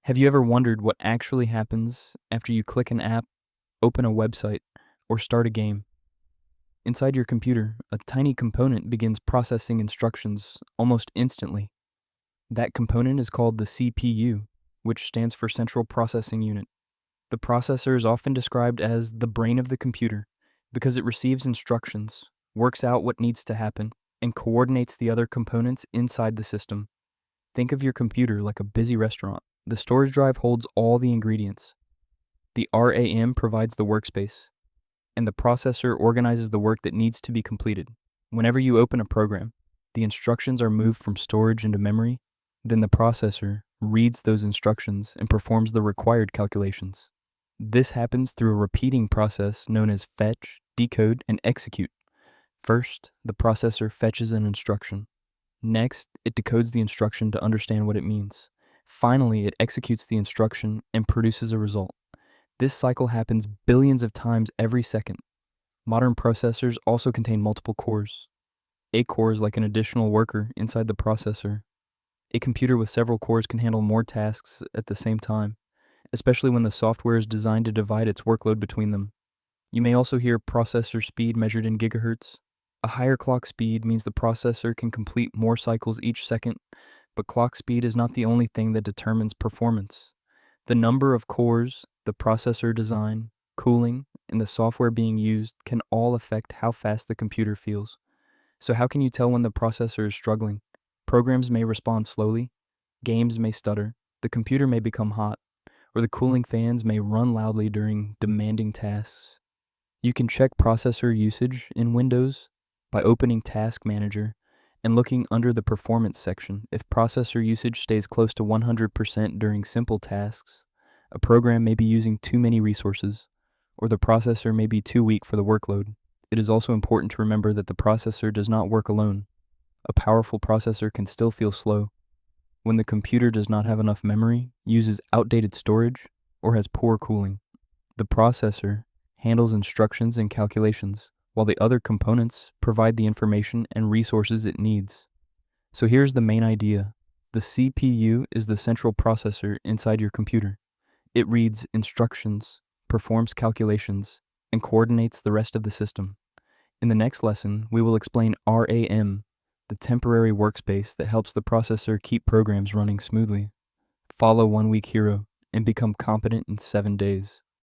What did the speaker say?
Have you ever wondered what actually happens after you click an app, open a website, or start a game? Inside your computer, a tiny component begins processing instructions almost instantly. That component is called the CPU, which stands for Central Processing Unit. The processor is often described as the brain of the computer because it receives instructions, works out what needs to happen, and coordinates the other components inside the system. Think of your computer like a busy restaurant. The storage drive holds all the ingredients. The RAM provides the workspace, and the processor organizes the work that needs to be completed. Whenever you open a program, the instructions are moved from storage into memory. Then the processor reads those instructions and performs the required calculations. This happens through a repeating process known as fetch, decode, and execute. First, the processor fetches an instruction. Next, it decodes the instruction to understand what it means. Finally, it executes the instruction and produces a result. This cycle happens billions of times every second. Modern processors also contain multiple cores. A core is like an additional worker inside the processor. A computer with several cores can handle more tasks at the same time, especially when the software is designed to divide its workload between them. You may also hear processor speed measured in gigahertz. A higher clock speed means the processor can complete more cycles each second, but clock speed is not the only thing that determines performance. The number of cores, the processor design, cooling, and the software being used can all affect how fast the computer feels. So how can you tell when the processor is struggling? Programs may respond slowly, games may stutter, the computer may become hot, or the cooling fans may run loudly during demanding tasks. You can check processor usage in Windows by opening Task Manager and looking under the Performance section. If processor usage stays close to 100% during simple tasks, a program may be using too many resources, or the processor may be too weak for the workload. It is also important to remember that the processor does not work alone. A powerful processor can still feel slow. When the computer does not have enough memory, uses outdated storage, or has poor cooling, the processor handles instructions and calculations, while the other components provide the information and resources it needs. So here's the main idea. The CPU is the central processor inside your computer. It reads instructions, performs calculations, and coordinates the rest of the system. In the next lesson, we will explain RAM, the temporary workspace that helps the processor keep programs running smoothly. Follow 1 Week Hero and become competent in 7 days.